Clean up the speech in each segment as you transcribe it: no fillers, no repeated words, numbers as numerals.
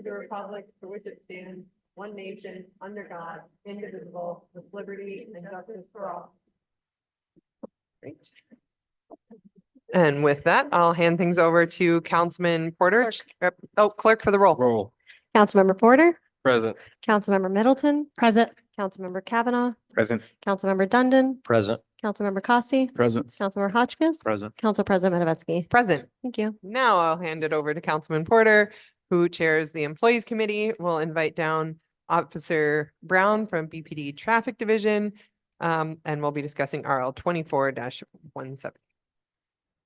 to the republic for which it stands, one nation, under God, indivisible, with liberty and justice for all. Great. And with that, I'll hand things over to Councilman Porter. Clerk for the roll. Roll. Councilmember Porter, Present. Councilmember Middleton. Present. Councilmember Kavanaugh, Present. Councilmember Dundon, Present. Councilmember Costi, Present. Councilmember Hotchkiss. Present. Council President Matavetsky. Present. Thank you. Now I'll hand it over to Councilman Porter, who chairs the Employees Committee. We'll invite down Officer Brown from BPD Traffic Division, and we'll be discussing RL 24-170.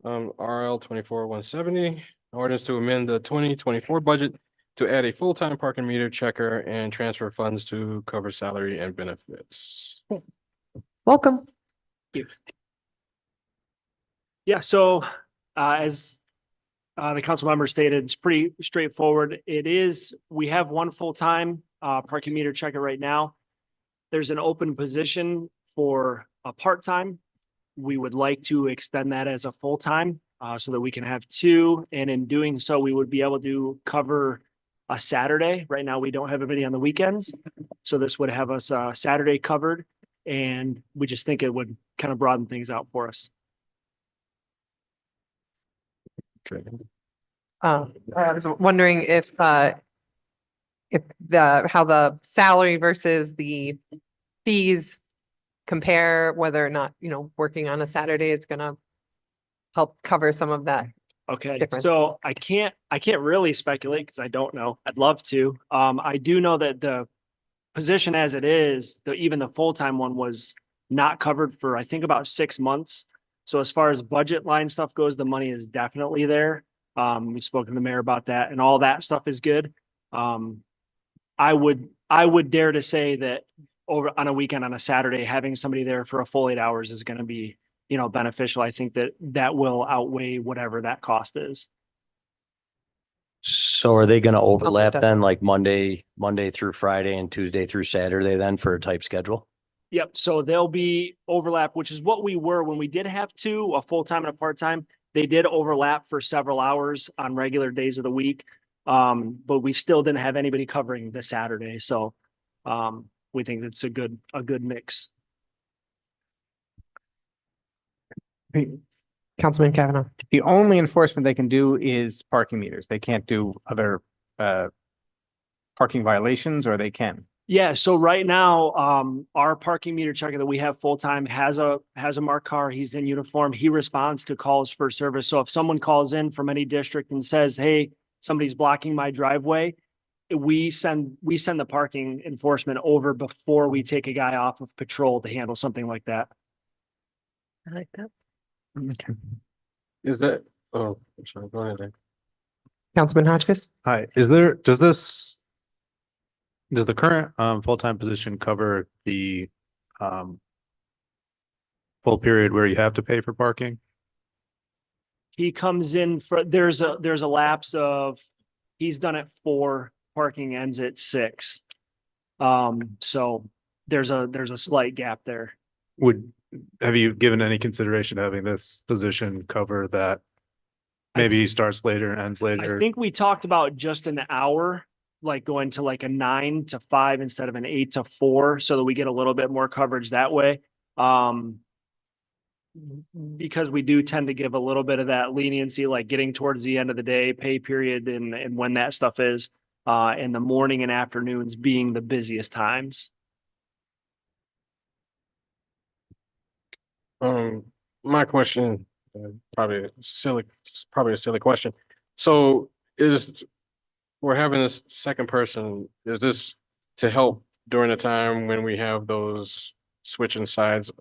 RL 24-170, ordinance to amend the 2024 budget to add a full-time parking meter checker and transfer funds to cover salary and benefits. Welcome. Yeah, so as the council member stated, it's pretty straightforward. We have one full-time parking meter checker right now. There's an open position for a part-time. We would like to extend that as a full-time so that we can have two. And in doing so, we would be able to cover a Saturday. Right now, we don't have anybody on the weekends. So this would have us Saturday covered. And we just think it would kind of broaden things out for us. I was wondering if how the salary versus the fees compare, whether or not, working on a Saturday is gonna help cover some of that. Okay, difference. so I can't really speculate because I don't know. I'd love to. I do know that the position as it is, even the full-time one was not covered for, I think, about 6 months. So as far as budget line stuff goes, the money is definitely there. We've spoken to the mayor about that and all that stuff is good. I would dare to say that over on a weekend, on a Saturday, having somebody there for a full 8 hours is going to be, beneficial. I think that will outweigh whatever that cost is. So are they gonna overlap Doug. then, like Monday through Friday and Tuesday through Saturday then for a type schedule? Yep. So there'll be overlap, which is what we were when we did have two, a full-time and a part-time. They did overlap for several hours on regular days of the week. But we still didn't have anybody covering the Saturday. So we think it's a good mix. Councilman Kavanaugh. The only enforcement they can do is parking meters. They can't do other parking violations, or they can. Yeah, so right now, our parking meter checker that we have full-time has a marked car. He's in uniform. He responds to calls for service. So if someone calls in from any district and says, hey, somebody's blocking my driveway, we send the parking enforcement over before we take a guy off of patrol to handle something like that. I like that. Okay. Is that, oh, I'm sorry, go ahead. Councilman Hotchkiss. Hi, does the current full-time position cover the full period where you have to pay for parking? He comes in for, there's a lapse of, he's done it 4, parking ends at 6. So there's a slight gap there. Have you given any consideration to having this position cover that? Maybe he starts later, ends later. I think we talked about just an hour, like going to like a 9 to 5 instead of an 8 to 4, so that we get a little bit more coverage that way. Because we do tend to give a little bit of that leniency, like getting towards the end of the day, pay period, and when that stuff is, in the morning and afternoons being the busiest times. My question, probably a silly question. So we're having this second person, is this to help during the time when we have those switching sides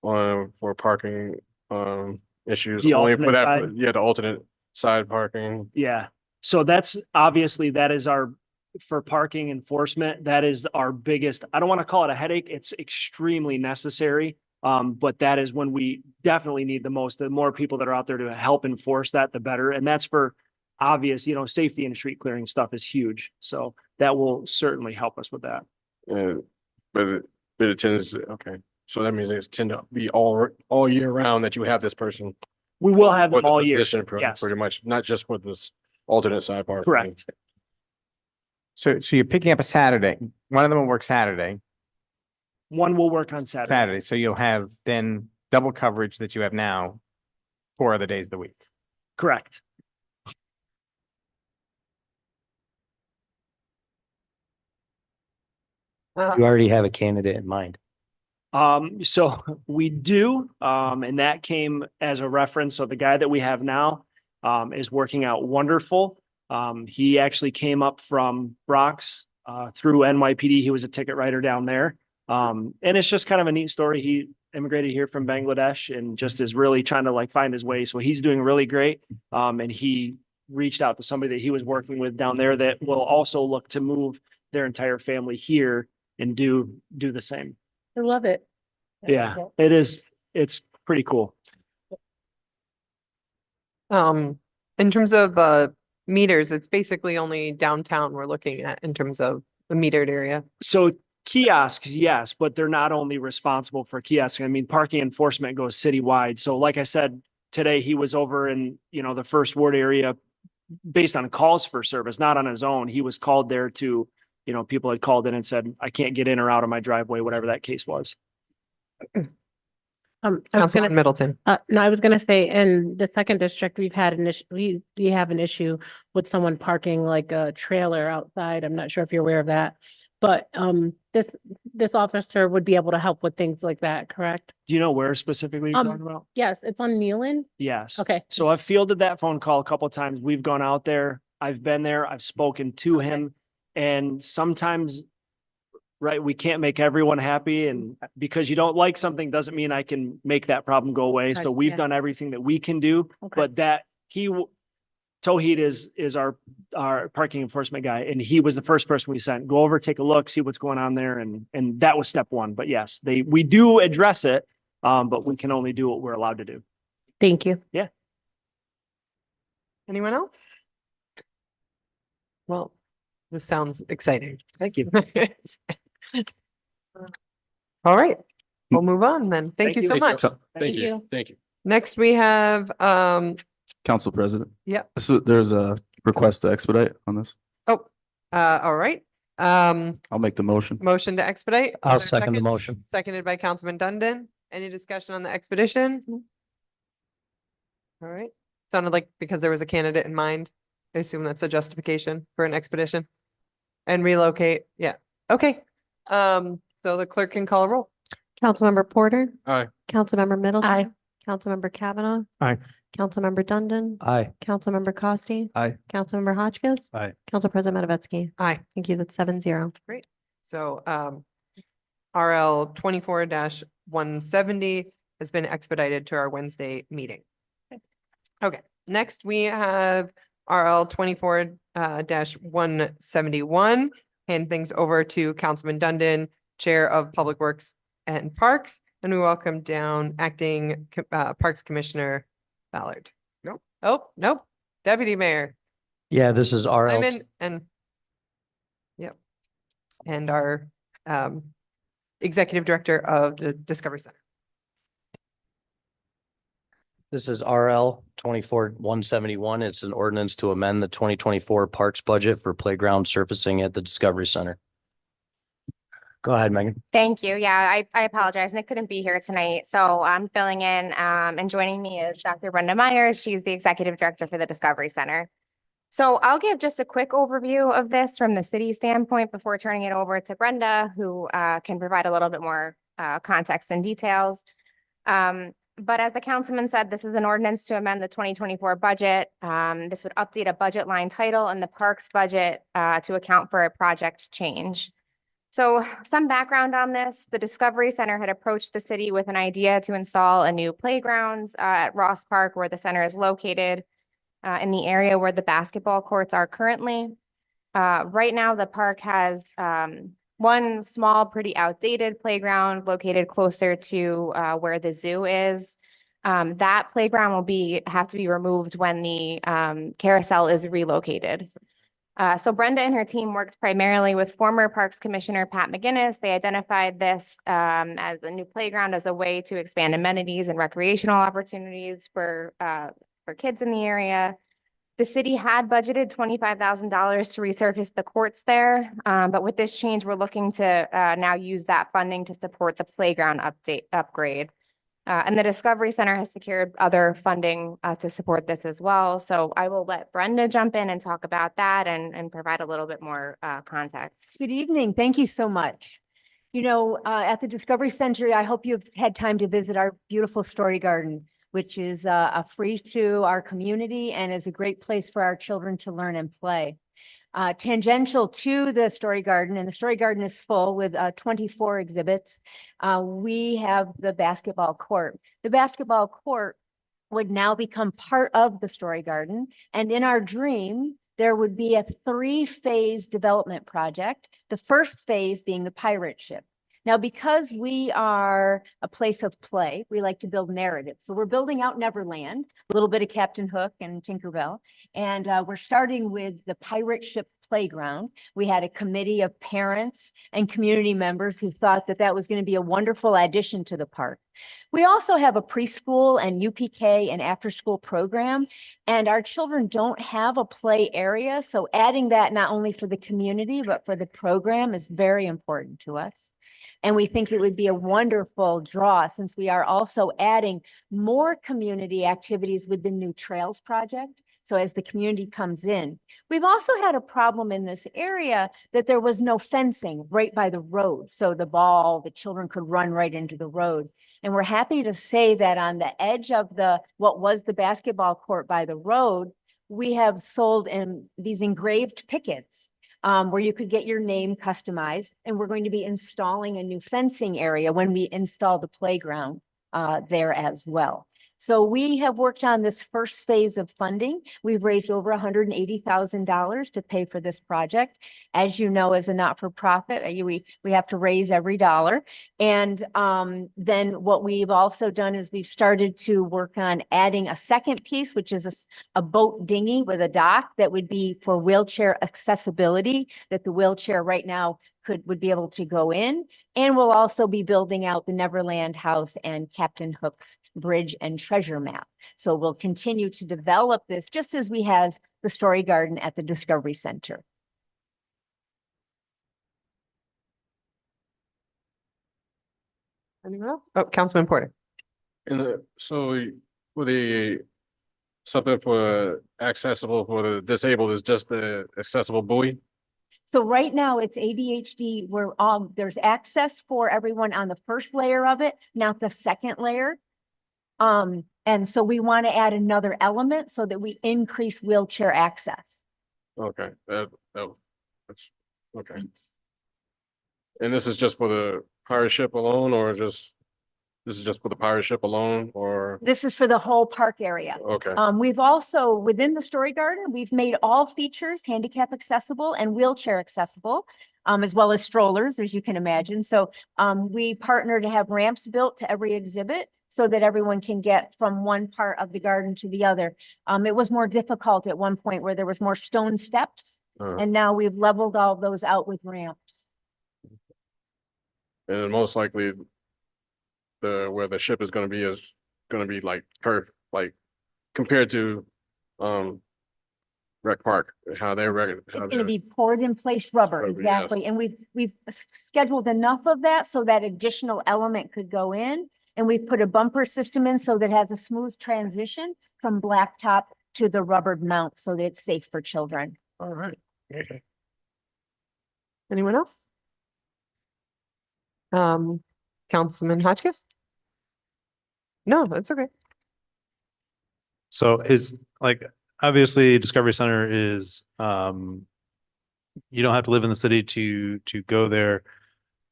for parking issues? The Only for alternate that, side? yeah, the alternate side parking. Yeah. So that is for parking enforcement, that is our biggest, I don't want to call it a headache. It's extremely necessary. But that is when we definitely need the most. The more people that are out there to help enforce that, the better. And that's for obvious, safety and street clearing stuff is huge. So that will certainly help us with that. But it tends, okay. So that means it's tend to be all year round that you have this person. We will have for them the all year. position Yes. Pretty much, not just for this alternate side parking. Correct. So you're picking up a Saturday. One of them will work Saturday, One will work on Saturday. Saturday. So you'll have then double coverage that you have now 4 other days of the week. Correct. You already have a candidate in mind. So we do, and that came as a reference. So the guy that we have now, is working out wonderful. He actually came up from Brock's, through NYPD. He was a ticket writer down there. And it's just kind of a neat story. He immigrated here from Bangladesh and just is really trying to like find his way. So he's doing really great. And he reached out to somebody that he was working with down there that will also look to move their entire family here and do the same. I love it. Yeah, it is. It's pretty cool. In terms of meters, it's basically only downtown we're looking at in terms of the metered area. So kiosks, yes, but they're not only responsible for kiosks. I mean, parking enforcement goes citywide. So like I said, today he was over in, the first ward area based on calls for service, not on his own. He was called there to, people had called in and said, I can't get in or out of my driveway, whatever that case was. I was Councilman gonna, Middleton. no, I was gonna say, in the second district, we've had an issue, we have an issue with someone parking like a trailer outside. I'm not sure if you're aware of that. But, this officer would be able to help with things like that, correct? Do you know where specifically you're talking about? Yes, it's on Nealon. Yes. Okay. So I've fielded that phone call a couple of times. We've gone out there. I've been there. I've spoken to him. And sometimes, right, we can't make everyone happy. And because you don't like something doesn't mean I can make that problem go away. Right, So we've yeah. done everything that we can do, Okay. but Tawhid is our parking enforcement guy, and he was the first person we sent. Go over, take a look, see what's going on there. And that was step one. But yes, we do address it, but we can only do what we're allowed to do. Thank you. Anyone else? Well, this sounds exciting. Thank you. All right, we'll move on then. Thank Thank you you. so much. Thank you. Thank you. Next, we have, Council President. Yep. So there's a request to expedite on this. all right. I'll make the motion. Motion to expedite. I'll Is there a second the motion. Seconded by Councilman Dundon. Any discussion on the expedition? All right. Sounded like because there was a candidate in mind. I assume that's a justification for an expedition. And relocate. Yeah. Okay. So the clerk can call a roll. Councilmember Porter. Aye. Councilmember Middleton. Aye. Councilmember Kavanaugh. Aye. Councilmember Dundon. Aye. Councilmember Costi. Aye. Councilmember Hotchkiss. Aye. Council President Matavetsky. Aye. Thank you. That's 7-0. Great. So RL 24-170 has been expedited to our Wednesday meeting. Okay, next we have RL 24-171. Hand things over to Councilman Dundon, Chair of Public Works and Parks, and we welcome down Acting Parks Commissioner Ballard. Nope. Oh, nope. Deputy Mayor Yeah, this is RL. Lyman and yep. And our Executive Director of the Discovery Center. This is RL 24-171. It's an ordinance to amend the 2024 Parks budget for playground surfacing at the Discovery Center. Go ahead, Megan. Thank you. Yeah, I apologize. Nick couldn't be here tonight, so I'm filling in, and joining me is Dr. Brenda Myers. She's the Executive Director for the Discovery Center. So I'll give just a quick overview of this from the city standpoint before turning it over to Brenda, who can provide a little bit more context and details. But as the councilman said, this is an ordinance to amend the 2024 budget. This would update a budget line title in the parks budget to account for a project change. So some background on this, the Discovery Center had approached the city with an idea to install a new playgrounds at Ross Park, where the center is located, in the area where the basketball courts are currently. Right now, the park has one small, pretty outdated playground located closer to where the zoo is. That playground will have to be removed when the carousel is relocated. So Brenda and her team worked primarily with former Parks Commissioner Pat McGinnis. They identified this as a new playground as a way to expand amenities and recreational opportunities for kids in the area. The city had budgeted $25,000 to resurface the courts there, but with this change, we're looking to now use that funding to support the playground upgrade. And the Discovery Center has secured other funding to support this as well. So I will let Brenda jump in and talk about that and provide a little bit more context. Good evening. Thank you so much. You know, at the Discovery Center, I hope you've had time to visit our beautiful Story Garden, which is a free to our community and is a great place for our children to learn and play. Tangential to the Story Garden, and the Story Garden is full with 24 exhibits. We have the basketball court. The basketball court would now become part of the Story Garden. And in our dream, there would be a 3-phase development project. The first phase being the pirate ship. Now, because we are a place of play, we like to build narratives. So we're building out Neverland, a little bit of Captain Hook and Tinkerbell. And we're starting with the pirate ship playground. We had a committee of parents and community members who thought that that was going to be a wonderful addition to the park. We also have a preschool and UPK and after-school program, and our children don't have a play area. So adding that not only for the community, but for the program is very important to us. And we think it would be a wonderful draw since we are also adding more community activities with the new Trails project. So as the community comes in, we've also had a problem in this area that there was no fencing right by the road. So the children could run right into the road. And we're happy to say that on the edge of what was the basketball court by the road, we have sold in these engraved pickets. Where you could get your name customized, and we're going to be installing a new fencing area when we install the playground there as well. So we have worked on this first phase of funding. We've raised over $180,000 to pay for this project. As you know, as a not-for-profit, we have to raise every dollar. And then what we've also done is we've started to work on adding a second piece, which is a boat dinghy with a dock that would be for wheelchair accessibility, that the wheelchair right now would be able to go in. And we'll also be building out the Neverland House and Captain Hook's bridge and treasure map. So we'll continue to develop this just as we have the Story Garden at the Discovery Center. Anyone else? Oh, Councilman Porter. So for the something for accessible for the disabled is just the accessible buoy? So right now it's ADHD where there's access for everyone on the first layer of it, not the second layer. And so we want to add another element so that we increase wheelchair access. Okay, that's okay. And this is just for the pirate ship alone, or this is just for the pirate ship alone, or? This is for the whole park area. Okay. We've also, within the Story Garden, we've made all features handicap accessible and wheelchair accessible, as well as strollers, as you can imagine. So we partner to have ramps built to every exhibit so that everyone can get from one part of the garden to the other. It was more difficult at one point where there was more stone steps, and now we've leveled all those out with ramps. And most likely where the ship is going to be like curved, like compared to Rec Park, it's going to be poured in place rubber, exactly. Yes. And we've scheduled enough of that so that additional element could go in, and we've put a bumper system in so that it has a smooth transition from blacktop to the rubbered mount so that it's safe for children. All right. Okay. Anyone else? Councilman Hotchkiss? No, that's okay. So obviously Discovery Center is, you don't have to live in the city to go there.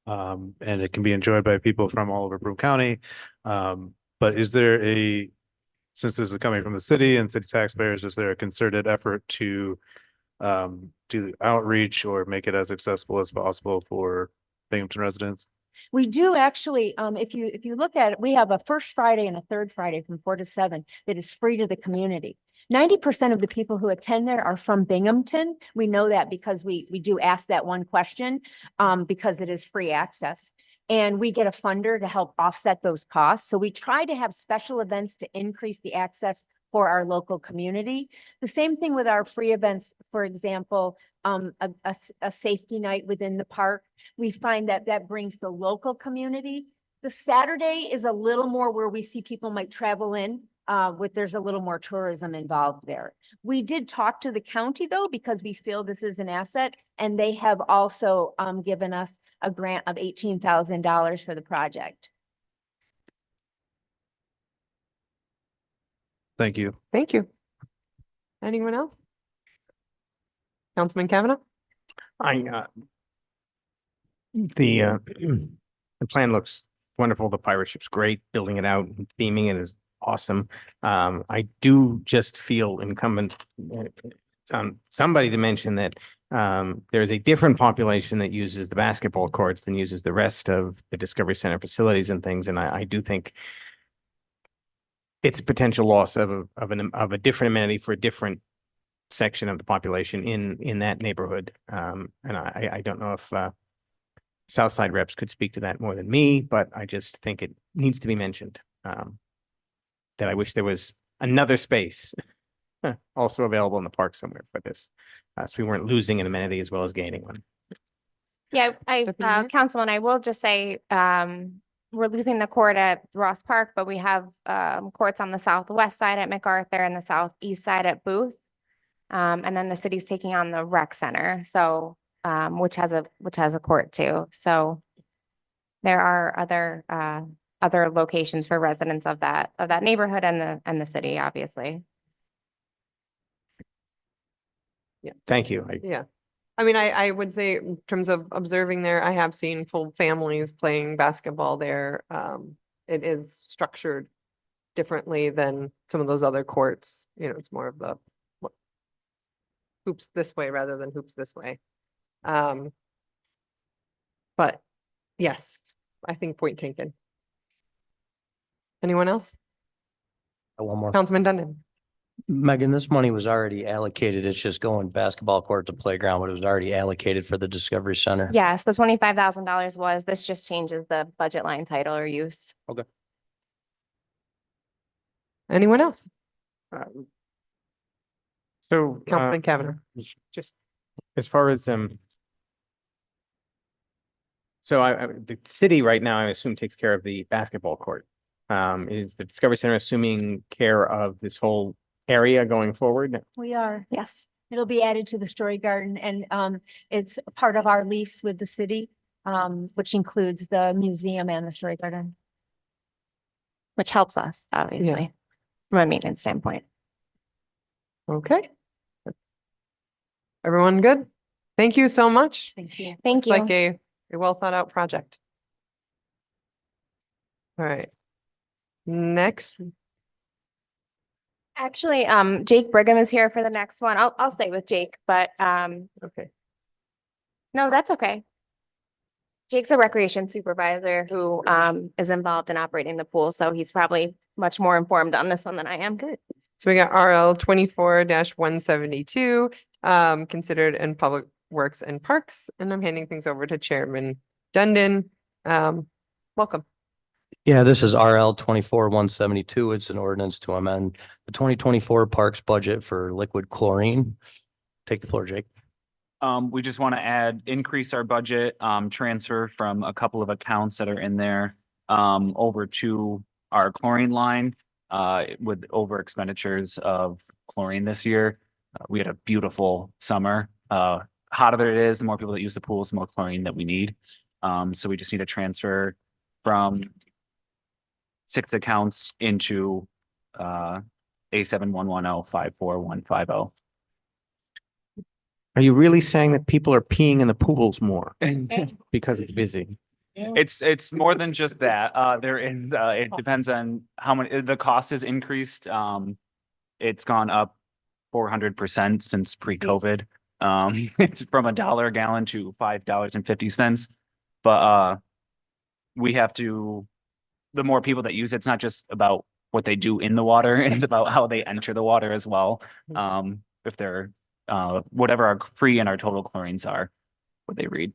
And it can be enjoyed by people from all over Broome County. But is there since this is coming from the city and city taxpayers, is there a concerted effort to do outreach or make it as accessible as possible for Binghamton residents? We do actually, if you look at it, we have a first Friday and a third Friday from 4 to 7 that is free to the community. 90% of the people who attend there are from Binghamton. We know that because we do ask that one question because it is free access. And we get a funder to help offset those costs. So we try to have special events to increase the access for our local community. The same thing with our free events, for example, a safety night within the park. We find that that brings the local community. The Saturday is a little more where we see people might travel in, there's a little more tourism involved there. We did talk to the county though, because we feel this is an asset, and they have also given us a grant of $18,000 for the project. Thank you. Thank you. Anyone else? Councilman Kavanaugh? The plan looks wonderful. The pirate ship's great. Building it out, and theming it is awesome. I do just feel incumbent on somebody to mention that there's a different population that uses the basketball courts than uses the rest of the Discovery Center facilities and things. And I do think it's a potential loss of a different amenity for a different section of the population in that neighborhood. And I don't know if Southside reps could speak to that more than me, but I just think it needs to be mentioned. That I wish there was another space also available in the park somewhere for this. So we weren't losing an amenity as well as gaining one. Yeah, Deputy Mayor? Councilman, I will just say, we're losing the court at Ross Park, but we have, courts on the southwest side at MacArthur and the southeast side at Booth. And then the city's taking on the rec center, so, which has a court too. So there are other locations for residents of that neighborhood and the city, obviously. Thank you. Yeah. I mean, I would say in terms of observing there, I have seen full families playing basketball there. It is structured differently than some of those other courts. You know, it's more of the hoops this way rather than hoops this way. But yes, I think point taken. Anyone else? One more. Councilman Dundon? Megan, this money was already allocated. It's just going basketball court to playground, but it was already allocated for the Discovery Center. Yes, the $25,000 was, this just changes the budget line title or use. Okay. Anyone else? So Councilman Kavanaugh? just as far as so the city right now, I assume, takes care of the basketball court. Is the Discovery Center assuming care of this whole area going forward? We are. Yes. It'll be added to the Story Garden, and it's part of our lease with the city, which includes the museum and the Story Garden. Which helps us, obviously, from a maintenance standpoint. Okay. Everyone good? Thank you so much. Thank you. Thank It's like you. a well thought out project. All right. Next, Actually, Jake Brigham is here for the next one. I'll stay with Jake, but, okay. no, that's okay. Jake's a recreation supervisor who, is involved in operating the pool, so he's probably much more informed on this one than I am. Good. So we got RL 24-172, considered in Public Works and Parks, and I'm handing things over to Chairman Dundon. Welcome. Yeah, this is RL 24-172. It's an ordinance to amend the 2024 Parks budget for liquid chlorine. Take the floor, Jake. We just want to increase our budget, transfer from a couple of accounts that are in there, over to our chlorine line, with over expenditures of chlorine this year. We had a beautiful summer. Hotter it is, the more people that use the pools, the more chlorine that we need. So we just need to transfer from 6 accounts into A7110545150. Are you really saying that people are peeing in the pools more because it's busy? It's more than just that. There is, it depends on how many, the cost has increased. It's gone up 400% since pre-COVID. It's from $1 a gallon to $5.50. But we have to, the more people that use it, it's not just about what they do in the water, it's about how they enter the water as well. If they're whatever our free and our total chlorines are, what they read.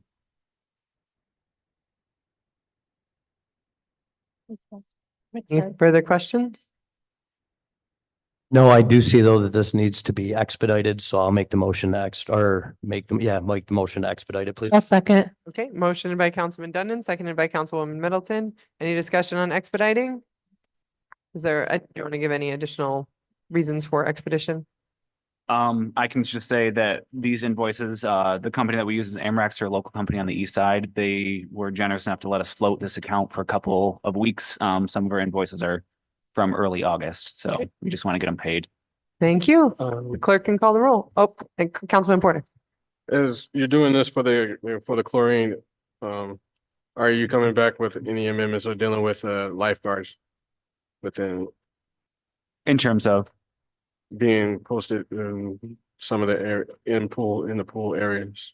Any further questions? No, I do see though that this needs to be expedited, so I'll make the motion to make the motion to expedite it, please. I'll second. Okay, motion by Councilman Dundon, seconded by Councilwoman Middleton. Any discussion on expediting? Is there, do you want to give any additional reasons for expedition? I can just say that these invoices, the company that we use is Amrex, or a local company on the east side. They were generous enough to let us float this account for a couple of weeks. Some of our invoices are from early August, so we just want to get them paid. Thank you. The clerk can call the roll. Oh, and Councilman Porter. As you're doing this for the chlorine, are you coming back with any amendments or dealing with lifeguards within In terms of, being posted in some of the in the pool areas?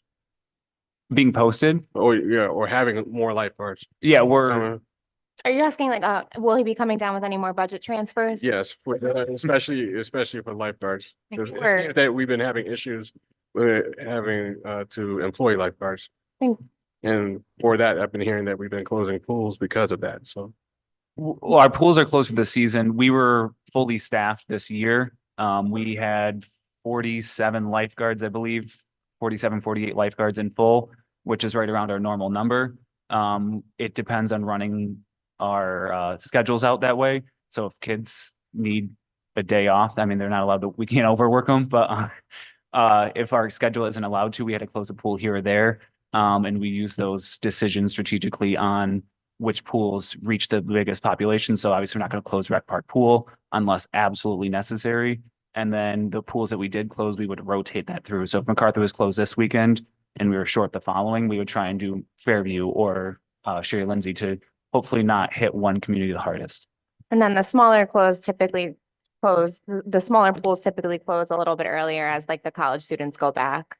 being posted? Or having more lifeguards? Yeah, we're, Are you asking like, will he be coming down with any more budget transfers? Yes, especially for lifeguards. Because it Sure. seems that we've been having issues with having to employ lifeguards. Think- And for that, I've been hearing that we've been closing pools because of that, so. well, our pools are closed for the season. We were fully staffed this year. We had 47 lifeguards, I believe, 47, 48 lifeguards in full, which is right around our normal number. It depends on running our schedules out that way. So if kids need a day off, I mean, they're not allowed to, we can't overwork them, but if our schedule isn't allowed to, we had to close a pool here or there. And we use those decisions strategically on which pools reach the biggest population. So obviously we're not going to close Rec Park Pool unless absolutely necessary. And then the pools that we did close, we would rotate that through. So if MacArthur was closed this weekend and we were short the following, we would try and do Fairview or Sherry Lindsay to hopefully not hit one community the hardest. And then the smaller pools typically close a little bit earlier as like the college students go back.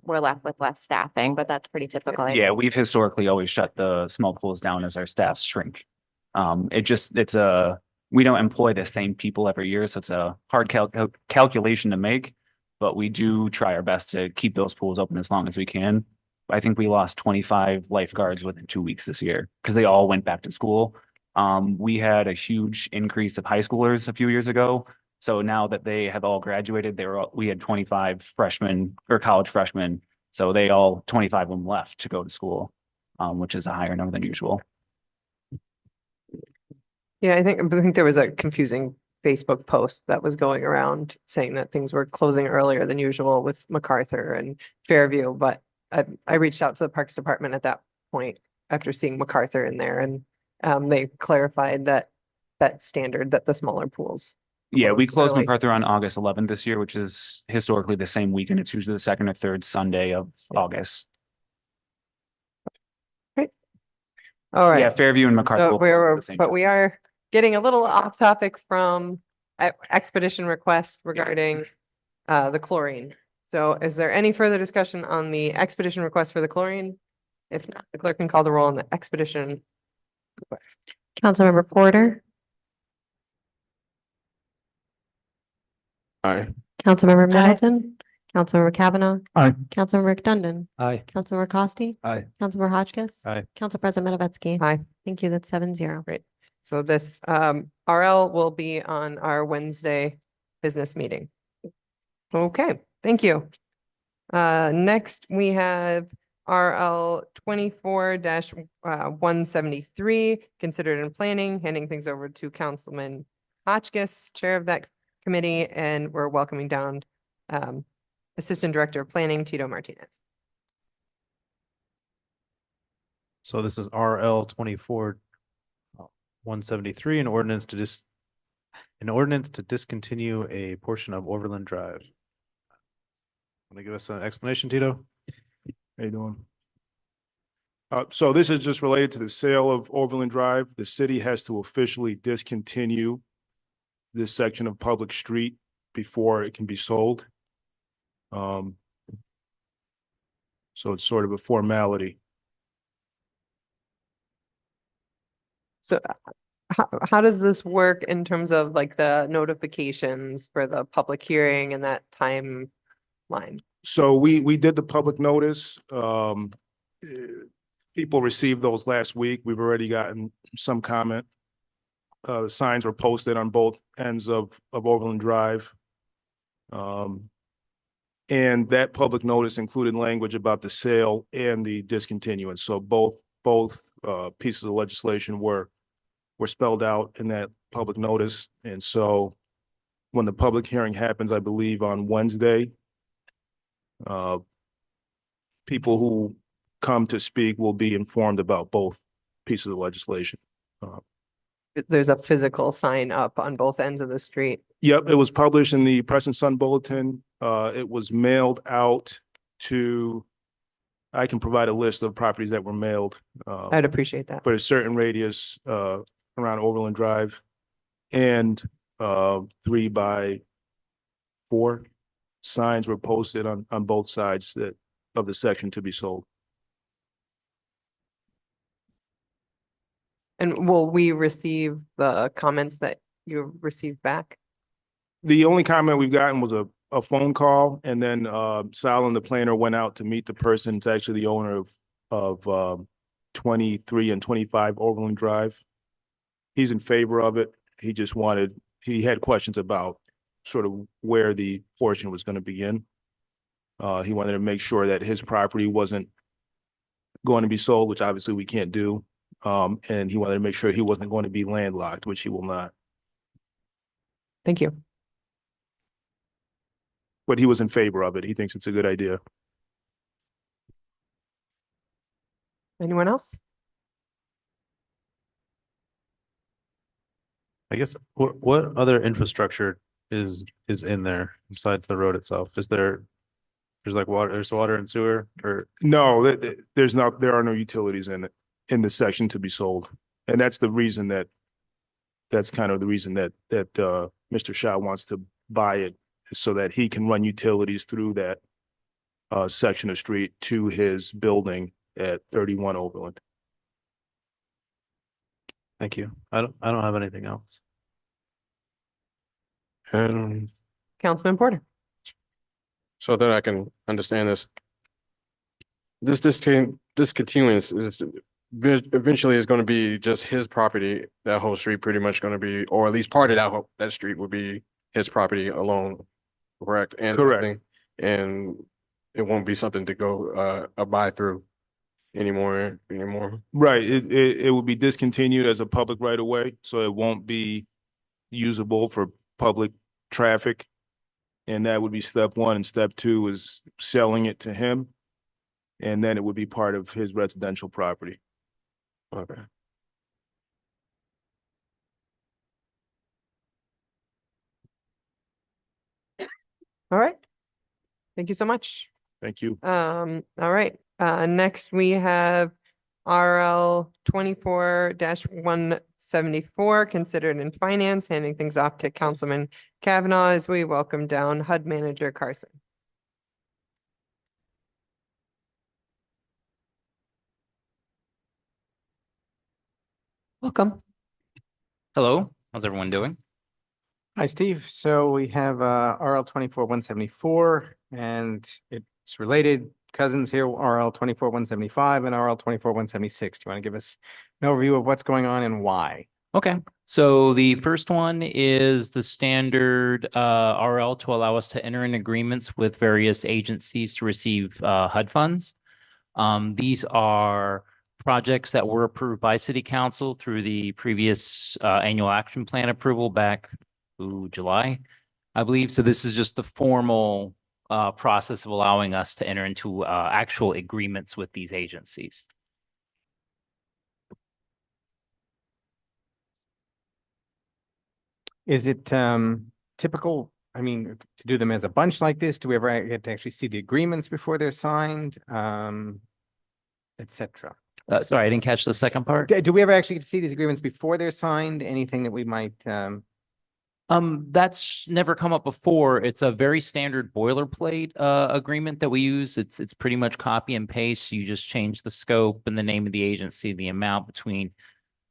We're left with less staffing, but that's pretty typical. Yeah, we've historically always shut the small pools down as our staffs shrink. We don't employ the same people every year, so it's a hard calculation to make, but we do try our best to keep those pools open as long as we can. I think we lost 25 lifeguards within 2 weeks this year because they all went back to school. We had a huge increase of high schoolers a few years ago. So now that they have all graduated, we had 25 freshmen or college freshmen. So 25 of them left to go to school, which is a higher number than usual. Yeah, I think there was a confusing Facebook post that was going around saying that things were closing earlier than usual with MacArthur and Fairview, but I reached out to the Parks Department at that point after seeing MacArthur in there, and they clarified that standard that the smaller pools. Yeah, we close closed early. MacArthur on August 11th this year, which is historically the same weekend. It's usually the second or third Sunday of August. All right. Yeah, Fairview and MacArthur. So will close at the same time. we are getting a little off topic from expedition request regarding the chlorine. So is there any further discussion on the expedition request for the chlorine? If not, the clerk can call the roll on the expedition request. Councilmember Porter, Aye. Councilmember Aye. Middleton, Councilmember Kavanaugh. Aye. Councilmember Dundon, Aye. Councilmember Costi. Aye. Councilmember Hotchkiss. Aye. Council President Matavetsky. Aye. Thank you. That's 7-0. So this RL will be on our Wednesday business meeting. Okay, thank you. Next, we have RL 24-173, considered in planning, handing things over to Councilman Hotchkiss, Chair of that committee, and we're welcoming down Assistant Director of Planning, Tito Martinez. So this is RL 24-173, an ordinance to discontinue a portion of Overland Drive. Want to give us an explanation, Tito? How you doing? So this is just related to the sale of Overland Drive. The city has to officially discontinue this section of public street before it can be sold. So it's sort of a formality. So how does this work in terms of like the notifications for the public hearing and that timeline? So we did the public notice. People received those last week. We've already gotten some comment. signs were posted on both ends of Overland Drive. And that public notice included language about the sale and the discontinuance. So both pieces of legislation were spelled out in that public notice. And so when the public hearing happens, I believe on Wednesday, people who come to speak will be informed about both pieces of legislation. There's a physical sign up on both ends of the street. Yep, it was published in the Press and Sun Bulletin. It was mailed out to, I can provide a list of properties that were mailed. I'd appreciate that. For a certain radius around Overland Drive, and 3x4 signs were posted on both sides of the section to be sold. And will we receive the comments that you received back? The only comment we've gotten was a phone call, and then Sal and the planner went out to meet the person. It's actually the owner of 23 and 25 Overland Drive. He's in favor of it. He had questions about sort of where the portion was going to begin. He wanted to make sure that his property wasn't going to be sold, which obviously we can't do. And he wanted to make sure he wasn't going to be landlocked, which he will not. Thank you. But he was in favor of it. He thinks it's a good idea. Anyone else? I guess, what other infrastructure is in there besides the road itself? There's like water, there's water and sewer, or? No, there are no utilities in the section to be sold. And that's the reason that's kind of the reason that Mr. Shaw wants to buy it, so that he can run utilities through that section of street to his building at 31 Overland. Thank you. I don't have anything else. And Councilman Porter. so that I can understand this. This discontinuance is eventually is going to be just his property. That whole street pretty much going to be, or at least part of that street will be his property alone, correct? And Correct. And it won't be something to go buy through anymore. Right. It will be discontinued as a public right of way, so it won't be usable for public traffic. And that would be step one. And step two is selling it to him. And then it would be part of his residential property. Okay. All right. Thank you so much. Thank you. All right. Next we have RL 24-174, considered in finance, handing things off to Councilman Kavanaugh as we welcome down HUD Manager Carson. Welcome. Hello, how's everyone doing? Hi, Steve. So we have RL 24-174, and it's related cousins here, RL 24-175 and RL 24-176. Do you want to give us an overview of what's going on and why? Okay, so the first one is the standard RL to allow us to enter in agreements with various agencies to receive HUD funds. These are projects that were approved by City Council through the previous annual action plan approval back July, I believe. So this is just the formal process of allowing us to enter into actual agreements with these agencies. Is it typical, I mean, to do them as a bunch like this? Do we ever get to actually see the agreements before they're signed, et cetera? Sorry, I didn't catch the second part. Do we ever actually get to see these agreements before they're signed? Anything that we might That's never come up before. It's a very standard boilerplate agreement that we use. It's pretty much copy and paste. You just change the scope and the name of the agency, the amount between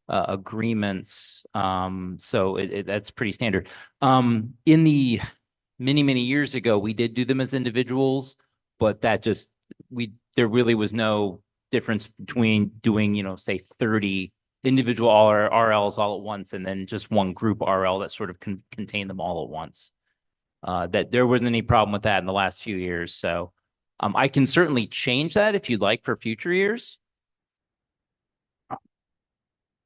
agreements. So that's pretty standard. In the many years ago, we did do them as individuals, but that there really was no difference between doing, say 30 individual RLs all at once and then just one group RL that sort of contain them all at once. That there wasn't any problem with that in the last few years. So I can certainly change that if you'd like for future years.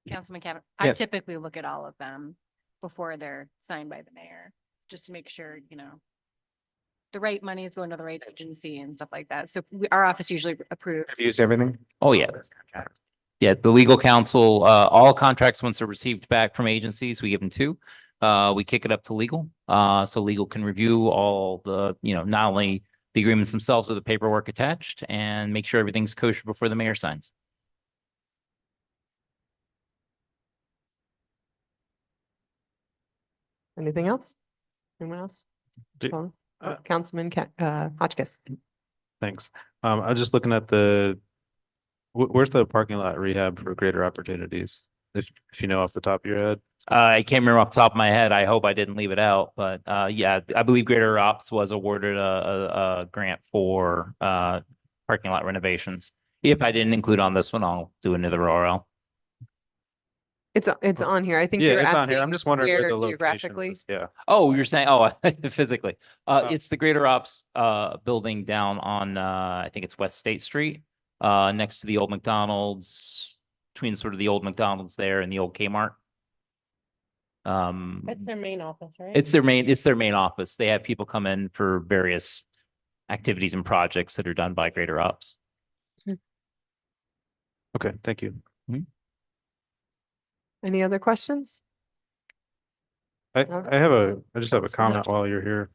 Councilman Kevin, I Yes. typically look at all of them before they're signed by the mayor, just to make sure, the right money is going to the right agency and stuff like that. So our office usually approves. Use everything? Oh, yeah. Yeah, the legal counsel, all contracts, once they're received back from agencies, we give them two. We kick it up to legal. So legal can review all the, not only the agreements themselves or the paperwork attached and make sure everything's kosher before the mayor signs. Anything else? Anyone else? Do- Paul? Councilman Hotchkiss. Thanks. I was just looking at where's the parking lot rehab for greater opportunities? If you know off the top of your head. I can't remember off the top of my head. I hope I didn't leave it out, but yeah, I believe Greater Ops was awarded a grant for parking lot renovations. If I didn't include on this one, I'll do another RL. It's on here. I think Yeah, you're it's on here. asking I'm just wondering where where the location geographically. was. Yeah. Oh, you're saying, physically. It's the Greater Ops building down on I think it's West State Street, next to the old McDonald's, between sort of the old McDonald's there and the old Kmart. That's their main office, right? It's their main office. They have people come in for various activities and projects that are done by Greater Ops. Okay, thank you. Any other questions? I just have a Councilman comment while you're here.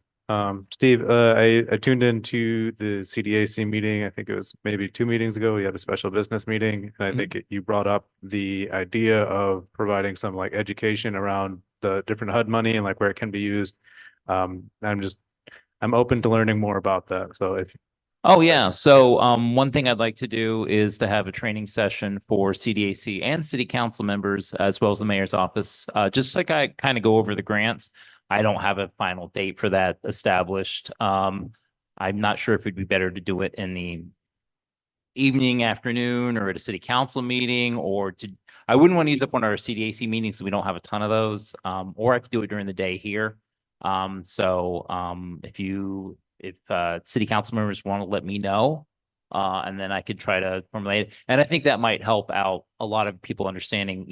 Steve, I tuned into the CDAC meeting. I think it was maybe 2 meetings ago. We had a special business meeting, and I think you brought up the idea of providing some like education around the different HUD money and like where it can be used. I'm open to learning more about that. So if Oh, yeah. So one thing I'd like to do is to have a training session for CDAC and city council members, as well as the mayor's office. Just like I kind of go over the grants. I don't have a final date for that established. I'm not sure if it'd be better to do it in the evening, afternoon, or at a city council meeting, I wouldn't want to use up one of our CDAC meetings, so we don't have a ton of those. Or I could do it during the day here. If city council members want to let me know, and then I could try to formulate it. And I think that might help out a lot of people understanding,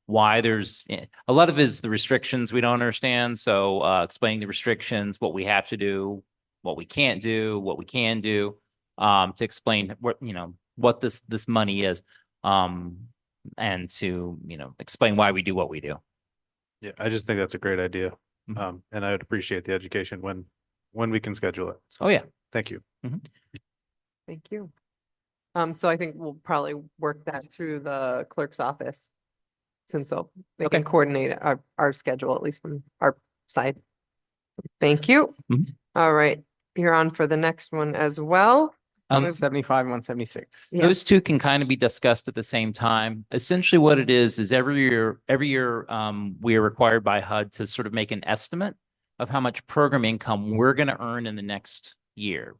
why there's a lot of it is the restrictions we don't understand. So explaining the restrictions, what we have to do, what we can't do, what we can do, to explain what this money is, and to, explain why we do what we do. yeah, I just think that's a great idea. And I would appreciate the education when we can schedule it. So Oh, yeah. thank you. Thank you. So I think we'll probably work that through the clerk's office. Since they can coordinate our schedule, at least from our side. Thank you. All right, you're on for the next one as well. 175, 176. Those two can kind of be discussed at the same time. Essentially what it is every year, we are required by HUD to sort of make an estimate of how much program income we're going to earn in the next year.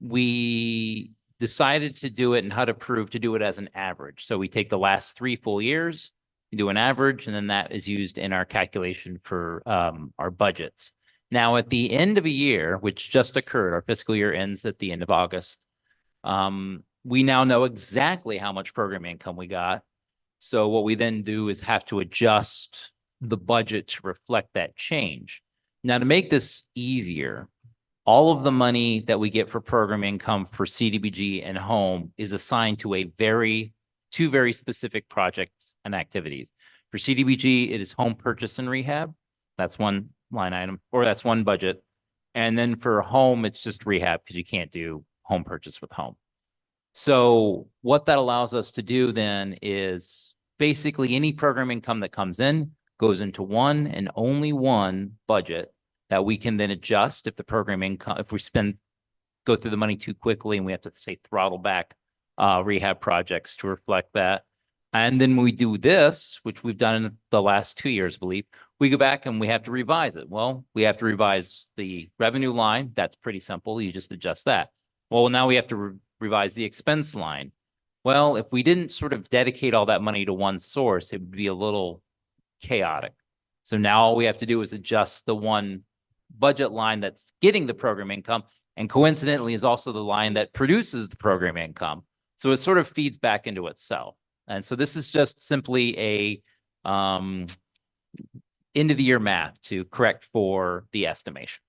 We decided to do it and HUD approved to do it as an average. So we take the last 3 full years, we do an average, and then that is used in our calculation for our budgets. Now, at the end of a year, which just occurred, our fiscal year ends at the end of August. We now know exactly how much program income we got. So what we then do is have to adjust the budget to reflect that change. Now, to make this easier, all of the money that we get for program income for CDBG and home is assigned to two very specific projects and activities. For CDBG, it is home purchase and rehab. That's one line item, or that's one budget. And then for home, it's just rehab because you can't do home purchase with home. So what that allows us to do then is basically any program income that comes in goes into one and only one budget that we can then adjust if the program income, if we go through the money too quickly and we have to say throttle back rehab projects to reflect that. And then when we do this, which we've done in the last 2 years, I believe, we go back and we have to revise it. Well, we have to revise the revenue line. That's pretty simple. You just adjust that. Well, now we have to revise the expense line. Well, if we didn't sort of dedicate all that money to one source, it would be a little chaotic. So now all we have to do is adjust the one budget line that's getting the program income, and coincidentally is also the line that produces the program income. So it sort of feeds back into itself. And so this is just simply a end of the year math to correct for the estimation.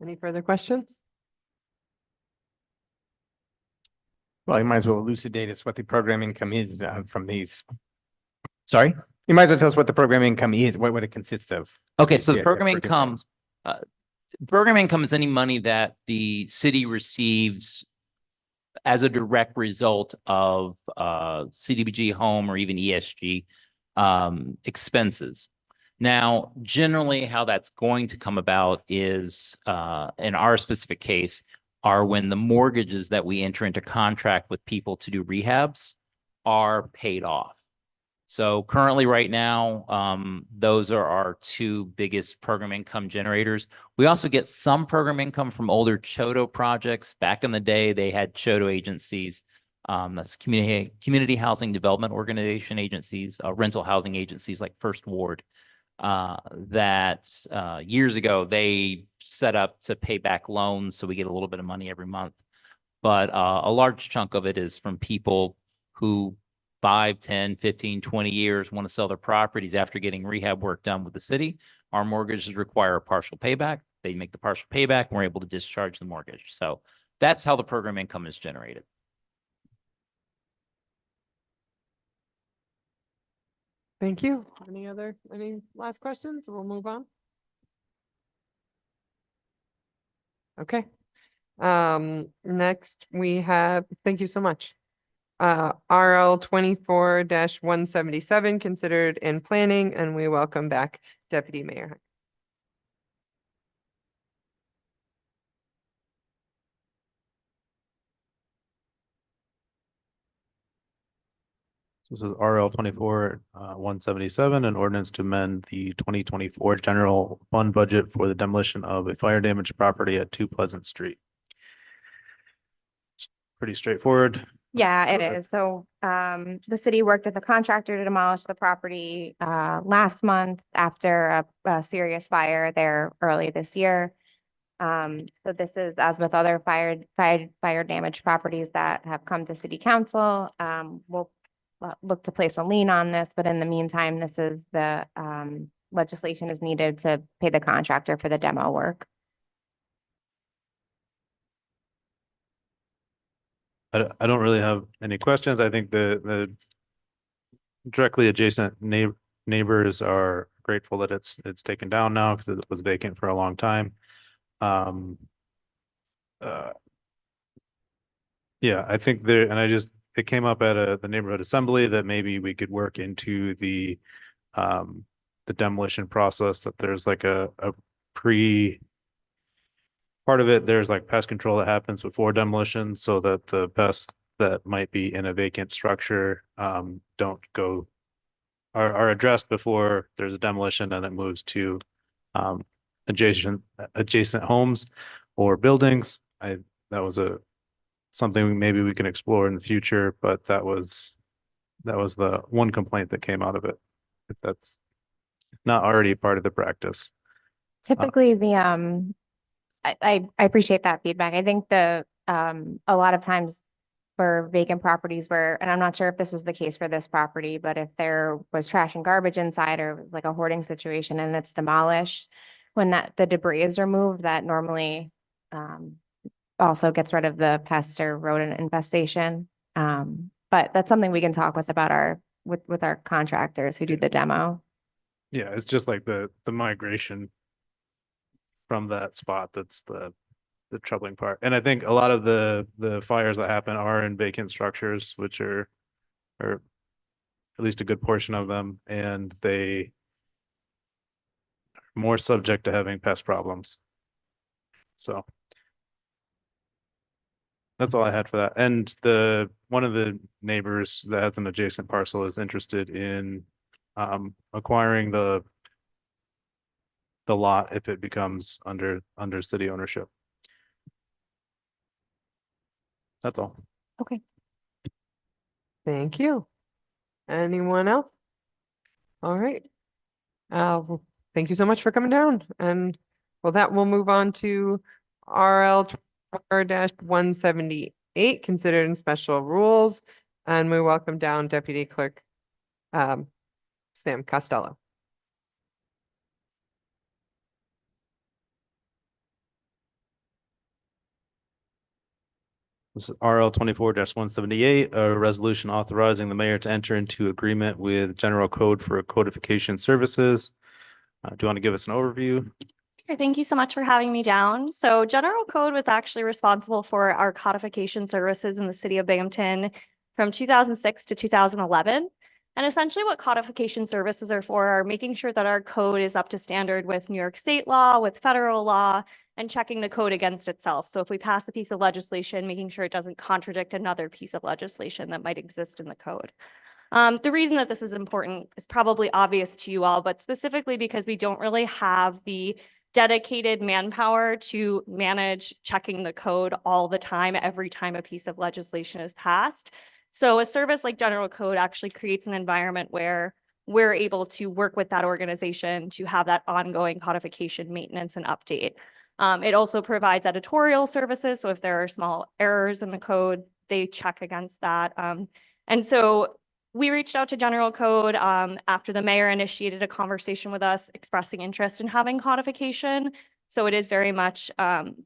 Any further questions? Well, you might as well elucidate us what the program income is from these. Sorry? You might as well tell us what the program income is, what it consists of. Okay, so the Yeah, program break it down. income is any money that the city receives as a direct result of CDBG home or even ESG expenses. Now, generally how that's going to come about is, in our specific case, are when the mortgages that we enter into contract with people to do rehabs are paid off. So currently right now, those are our two biggest program income generators. We also get some program income from older CHODO projects. Back in the day, they had CHODO agencies, that's community housing development organization agencies, rental housing agencies like First Ward, that years ago they set up to pay back loans. So we get a little bit of money every month, but a large chunk of it is from people who 5, 10, 15, 20 years want to sell their properties after getting rehab work done with the city. Our mortgages require a partial payback. They make the partial payback and we're able to discharge the mortgage. So that's how the program income is generated. Thank you. Any last questions? We'll move on. Okay. Next we have, thank you so much. RL 24-177 considered in planning, and we welcome back Deputy Mayor. This is RL 24-177, an ordinance to amend the 2024 general fund budget for the demolition of a fire damaged property at 2 Pleasant Street. It's pretty straightforward. Yeah, it is. So the city worked with a contractor to demolish the property last month after a serious fire there early this year. So this is, as with other fire damaged properties that have come to city council, we'll look to place a lien on this, but in the meantime, this is the legislation is needed to pay the contractor for the demo work. I don't really have any questions. I think the directly adjacent neighbors are grateful that it's taken down now because it was vacant for a long time. Yeah, I think there, and it came up at the neighborhood assembly that maybe we could work into the demolition process, that there's like a part of it, there's like pest control that happens before demolition so that the pests that might be in a vacant structure don't go, are addressed before there's a demolition and it moves to adjacent homes or buildings. That was something maybe we can explore in the future, but that was the one complaint that came out of it. If that's not already part of the practice. Typically, I appreciate that feedback. I think a lot of times for vacant properties where, and I'm not sure if this was the case for this property, but if there was trash and garbage inside or like a hoarding situation and it's demolished, when the debris is removed, that normally also gets rid of the pest or rodent infestation. But that's something we can talk with about with our contractors who do the demo. Yeah, it's just like the migration from that spot that's the troubling part. And I think a lot of the fires that happen are in vacant structures, which are at least a good portion of them, and they are more subject to having pest problems. So that's all I had for that. And one of the neighbors that has an adjacent parcel is interested in acquiring the lot if it becomes under city ownership. That's all. Okay. Thank you. Anyone else? All right. Well, thank you so much for coming down. And well, that will move on to RL 178, considered in special rules. And we welcome down Deputy Clerk Sam Costello. This is RL 24-178, a resolution authorizing the mayor to enter into agreement with General Code for codification services. Do you want to give us an overview? Sure, thank you so much for having me down. So General Code was actually responsible for our codification services in the city of Binghamton from 2006 to 2011. And essentially what codification services are for are making sure that our code is up to standard with New York state law, with federal law, and checking the code against itself. So if we pass a piece of legislation, making sure it doesn't contradict another piece of legislation that might exist in the code. The reason that this is important is probably obvious to you all, but specifically because we don't really have the dedicated manpower to manage checking the code all the time, every time a piece of legislation is passed. So a service like General Code actually creates an environment where we're able to work with that organization to have that ongoing codification, maintenance, and update. It also provides editorial services. So if there are small errors in the code, they check against that. And so we reached out to General Code after the mayor initiated a conversation with us expressing interest in having codification. So it is very much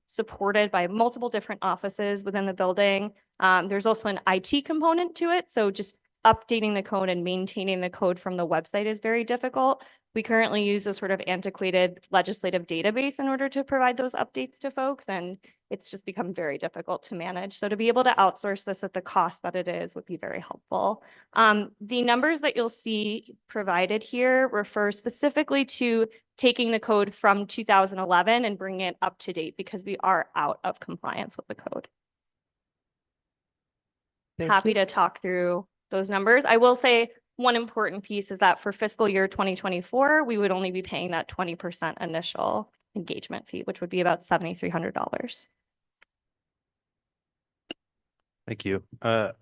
supported by multiple different offices within the building. There's also an IT component to it. So just updating the code and maintaining the code from the website is very difficult. We currently use a sort of antiquated legislative database in order to provide those updates to folks, and it's just become very difficult to manage. So to be able to outsource this at the cost that it is would be very helpful. The numbers that you'll see provided here refer specifically to taking the code from 2011 and bringing it up to date because we are out of compliance with the code. Happy to talk through those numbers. I will say one important piece is that for fiscal year 2024, we would only be paying that 20% initial engagement fee, which would be about $7,300. Thank you. I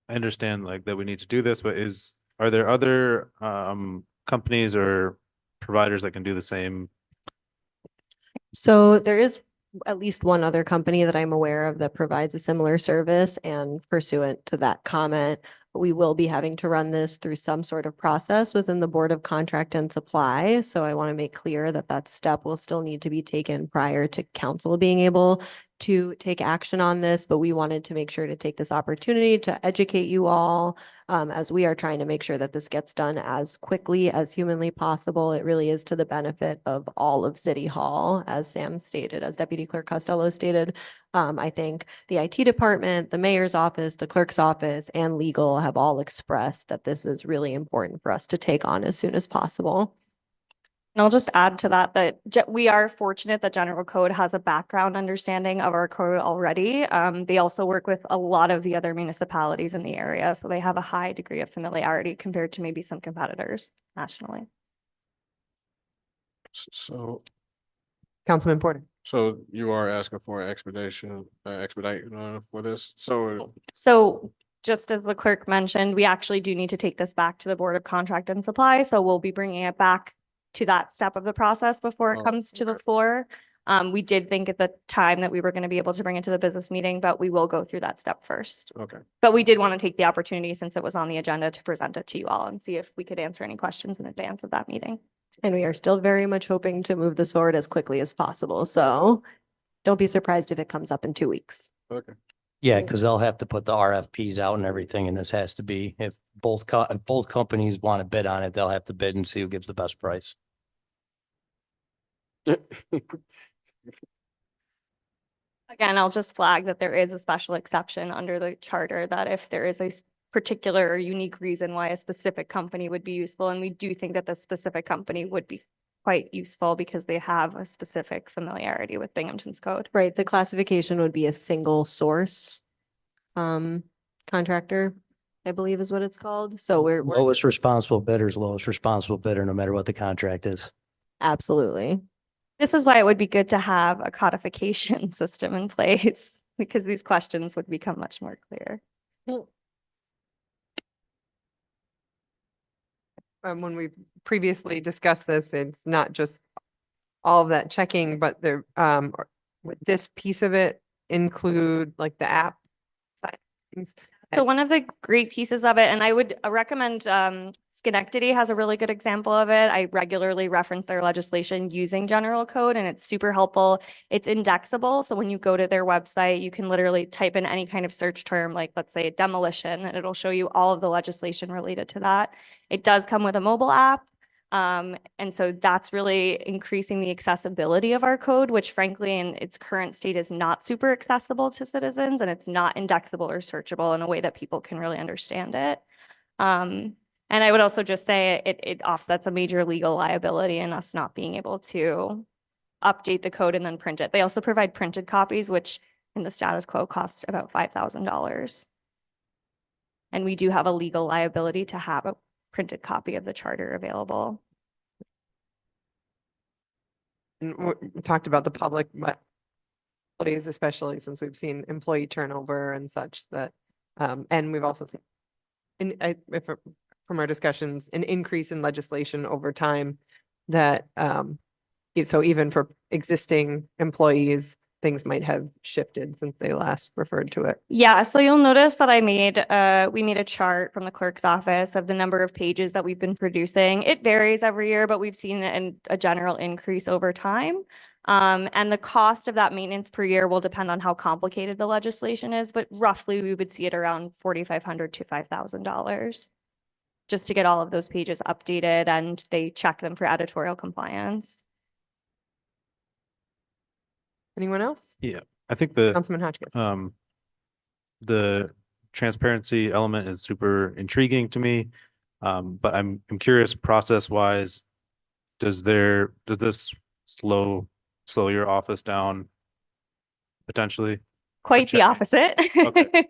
understand like that we need to do this, but are there other companies or providers that can do the same? So there is at least one other company that I'm aware of that provides a similar service, and pursuant to that comment, we will be having to run this through some sort of process within the Board of Contract and Supply. So I want to make clear that that step will still need to be taken prior to council being able to take action on this, but we wanted to make sure to take this opportunity to educate you all as we are trying to make sure that this gets done as quickly as humanly possible. It really is to the benefit of all of City Hall, as Sam stated, as Deputy Clerk Costello stated. I think the IT department, the mayor's office, the clerk's office, and legal have all expressed that this is really important for us to take on as soon as possible. And I'll just add to that, we are fortunate that General Code has a background understanding of our code already. They also work with a lot of the other municipalities in the area, so they have a high degree of familiarity compared to maybe some competitors nationally. So, Councilman Porter. so you are asking for an expedite for this? So just as the clerk mentioned, we actually do need to take this back to the Board of Contract and Supply, so we'll be bringing it back to that step of the process before it comes to the floor. We did think at the time that we were going to be able to bring it to the business meeting, but we will go through that step first. Okay. But we did want to take the opportunity, since it was on the agenda, to present it to you all and see if we could answer any questions in advance of that meeting. And we are still very much hoping to move this forward as quickly as possible. So don't be surprised if it comes up in 2 weeks. Okay. Yeah, because they'll have to put the RFPs out and everything, and this has to be, if both companies want to bid on it, they'll have to bid and see who gives the best price. Again, I'll just flag that there is a special exception under the charter that if there is a particular or unique reason why a specific company would be useful, and we do think that the specific company would be quite useful because they have a specific familiarity with Binghamton's code. Right, the classification would be a single source contractor, I believe is what it's called. So we're Lowest responsible bidder is lowest responsible bidder, no matter what the contract is. absolutely. This is why it would be good to have a codification system in place. because these questions would become much more clear. When we previously discussed this, it's not just all of that checking, but would this piece of it include like the app side of things? So one of the great pieces of it, and I would recommend Schenectady has a really good example of it. I regularly reference their legislation using general code, and it's super helpful. It's indexable. So when you go to their website, you can literally type in any kind of search term, like let's say demolition, and it'll show you all of the legislation related to that. It does come with a mobile app. And so that's really increasing the accessibility of our code, which frankly, in its current state is not super accessible to citizens, and it's not indexable or searchable in a way that people can really understand it. And I would also just say it offsets a major legal liability in us not being able to update the code and then print it. They also provide printed copies, which in the status quo cost about $5,000. And we do have a legal liability to have a printed copy of the charter available. And we talked about the public, but employees, especially since we've seen employee turnover and such that, and we've also seen, from our discussions, an increase in legislation over time that, so even for existing employees, things might have shifted since they last referred to it. Yeah, so you'll notice that we made a chart from the clerk's office of the number of pages that we've been producing. It varies every year, but we've seen a general increase over time. And the cost of that maintenance per year will depend on how complicated the legislation is, but roughly we would see it around $4,500 to $5,000 just to get all of those pages updated, and they check them for editorial compliance. Anyone else? Yeah, I think the Councilman Hotchkiss. the transparency element is super intriguing to me. But I'm curious, process wise, does this slow your office down potentially? Quite the opposite. Okay.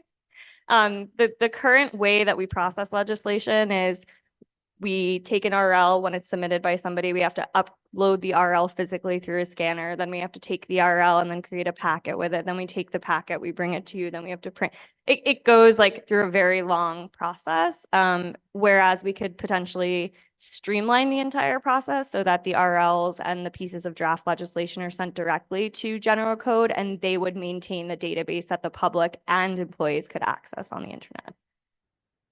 The current way that we process legislation is we take an RL when it's submitted by somebody. We have to upload the RL physically through a scanner. Then we have to take the RL and then create a packet with it. Then we take the packet, we bring it to you. Then we have to print. It goes like through a very long process. Whereas we could potentially streamline the entire process so that the RLs and the pieces of draft legislation are sent directly to general code, and they would maintain the database that the public and employees could access on the internet.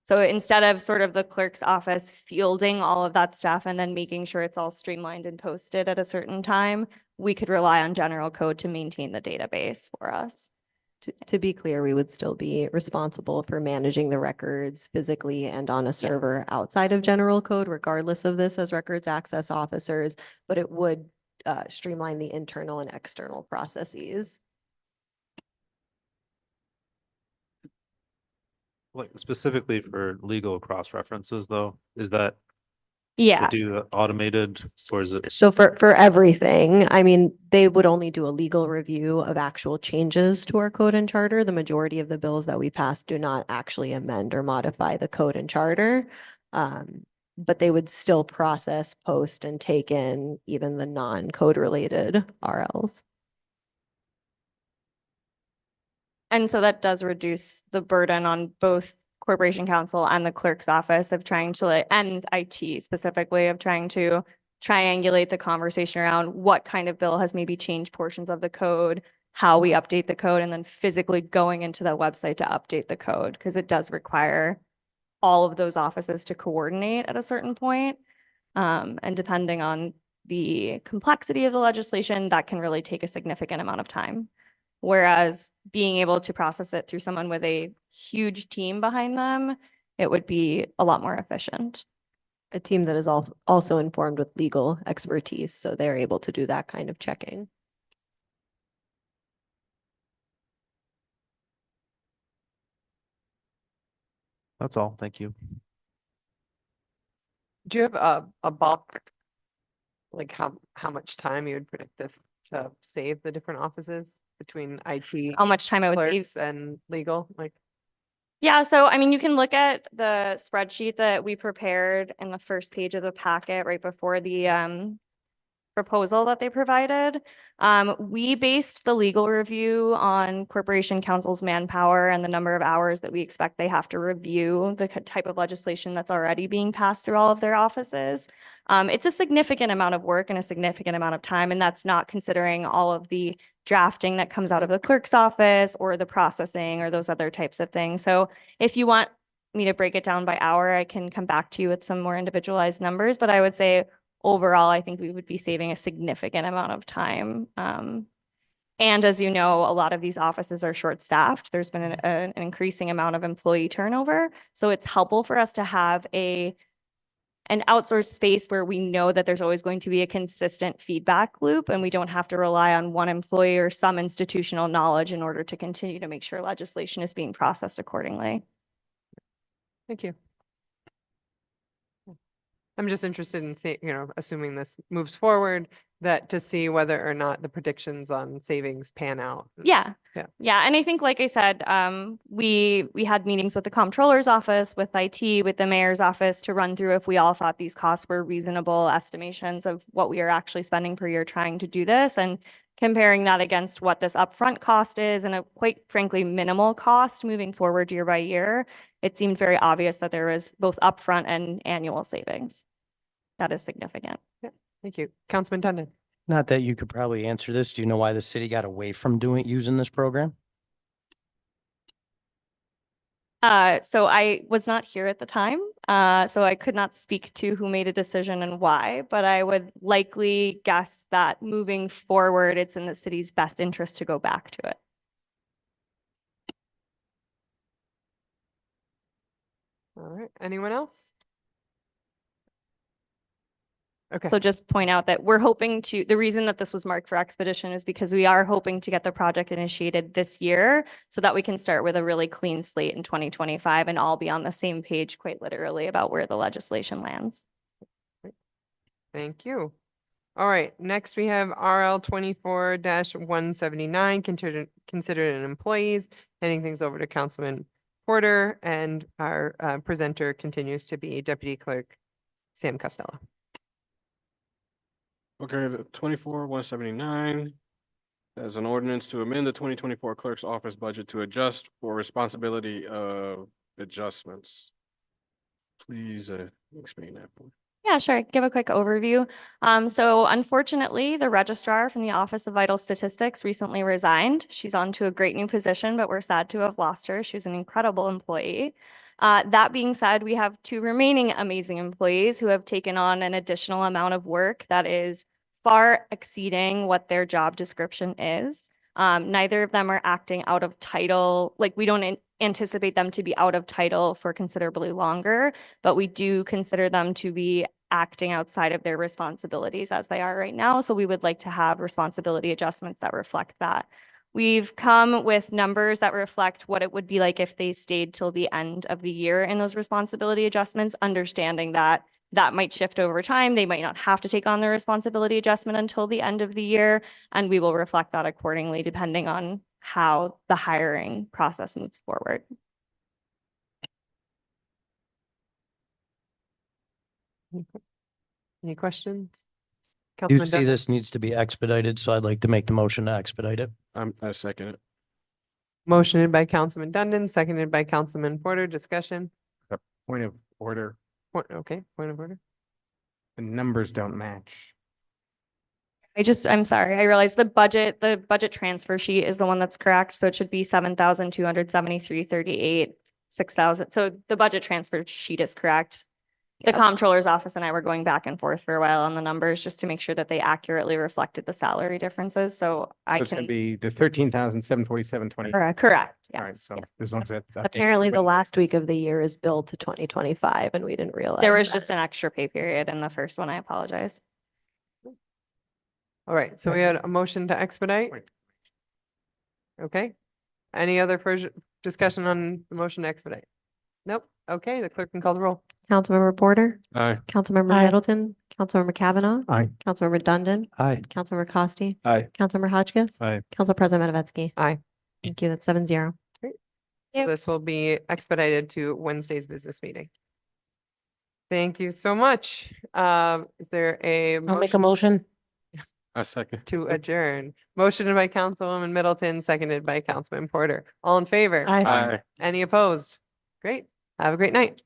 So instead of sort of the clerk's office fielding all of that stuff and then making sure it's all streamlined and posted at a certain time, we could rely on general code to maintain the database for us. To be clear, we would still be responsible for managing the records physically and on a server outside of general code, regardless of this as records access officers, but it would streamline the internal and external processes. Like specifically for legal cross references though, is that Yeah. to do the automated, or is it? So for everything, I mean, they would only do a legal review of actual changes to our code and charter. The majority of the bills that we pass do not actually amend or modify the code and charter. But they would still process, post, and take in even the non-code related RLs. And so that does reduce the burden on both Corporation Counsel and the clerk's office of trying to, and IT specifically, of trying to triangulate the conversation around what kind of bill has maybe changed portions of the code, how we update the code, and then physically going into the website to update the code, because it does require all of those offices to coordinate at a certain point. And depending on the complexity of the legislation, that can really take a significant amount of time. Whereas being able to process it through someone with a huge team behind them, it would be a lot more efficient. A team that is also informed with legal expertise, so they're able to do that kind of checking. That's all. Thank you. Do you have a bulk, like how much time you would predict this to save the different offices between IT? How much time it would save? Clerks and legal, like? Yeah, so I mean, you can look at the spreadsheet that we prepared in the first page of the packet right before the proposal that they provided. We based the legal review on Corporation Counsel's manpower and the number of hours that we expect they have to review the type of legislation that's already being passed through all of their offices. It's a significant amount of work and a significant amount of time, and that's not considering all of the drafting that comes out of the clerk's office or the processing or those other types of things. So if you want me to break it down by hour, I can come back to you with some more individualized numbers, but I would say overall, I think we would be saving a significant amount of time. And as you know, a lot of these offices are short-staffed. There's been an increasing amount of employee turnover. So it's helpful for us to have an outsourced space where we know that there's always going to be a consistent feedback loop and we don't have to rely on one employee or some institutional knowledge in order to continue to make sure legislation is being processed accordingly. Thank you. I'm just interested in seeing, assuming this moves forward, that to see whether or not the predictions on savings pan out. Yeah. Yeah. Yeah. And I think, like I said, we had meetings with the comptroller's office, with IT, with the mayor's office to run through if we all thought these costs were reasonable estimations of what we are actually spending per year trying to do this, and comparing that against what this upfront cost is and a quite frankly minimal cost moving forward year by year. It seemed very obvious that there was both upfront and annual savings. That is significant. Yeah. Thank you. Councilman Tundon. Not that you could probably answer this. Do you know why the city got away from using this program? So I was not here at the time, so I could not speak to who made a decision and why, but I would likely guess that moving forward, it's in the city's best interest to go back to it. All right. Anyone else? Okay. So just point out that we're hoping to, the reason that this was marked for expedition is because we are hoping to get the project initiated this year so that we can start with a really clean slate in 2025 and all be on the same page quite literally about where the legislation lands. Thank you. All right. Next, we have RL 24-179, considered an employees. Handing things over to Councilman Porter, and our presenter continues to be Deputy Clerk Sam Costello. Okay, the 24-179. As an ordinance to amend the 2024 clerk's office budget to adjust for responsibility of adjustments. Please explain that. Yeah, sure. Give a quick overview. So unfortunately, the registrar from the Office of Vital Statistics recently resigned. She's on to a great new position, but we're sad to have lost her. She was an incredible employee. That being said, we have two remaining amazing employees who have taken on an additional amount of work that is far exceeding what their job description is. Neither of them are acting out of title. Like, we don't anticipate them to be out of title for considerably longer, but we do consider them to be acting outside of their responsibilities as they are right now. So we would like to have responsibility adjustments that reflect that. We've come with numbers that reflect what it would be like if they stayed till the end of the year in those responsibility adjustments, understanding that that might shift over time. They might not have to take on their responsibility adjustment until the end of the year, and we will reflect that accordingly depending on how the hiring process moves forward. Any questions? Do Councilman see Dunn? this needs to be expedited, so I'd like to make the motion to expedite it. I second it. Motioned by Councilman Dundon, seconded by Councilman Porter. Discussion? Point of order, Okay, point of order. the numbers don't match. I'm sorry, I realized the budget transfer sheet is the one that's correct. So it should be 7,273.38, 6,000. So the budget transfer sheet is correct. The comptroller's office and I were going back and forth for a while on the numbers just to make sure that they accurately reflected the salary differences. So I It's gonna can, be the 13,747.20. correct, All right, yes. so as long as that's. updated. Apparently, the last week of the year is billed to 2025, and we didn't realize. There was that. just an extra pay period in the first one. I apologize. All right, so we had a motion to expedite. Okay. Any other discussion on the motion to expedite? Nope. Okay, the clerk can call the roll. Councilmember Porter, Aye. Councilmember Aye. Middleton, Councilmember Kavanaugh, Aye. Councilmember Dundon, Aye. Councilmember Costi, Aye. Councilmember Hotchkiss, Aye. Council President Matavetsky. Aye. Thank you. That's 7-0. So Yep. this will be expedited to Wednesday's business meeting. Thank you so much. Is there a I'll make a motion. I second. to adjourn. Motioned by Councilwoman Middleton, seconded by Councilman Porter. All in favor? Aye. Aye. Any opposed? Great. Have a great night.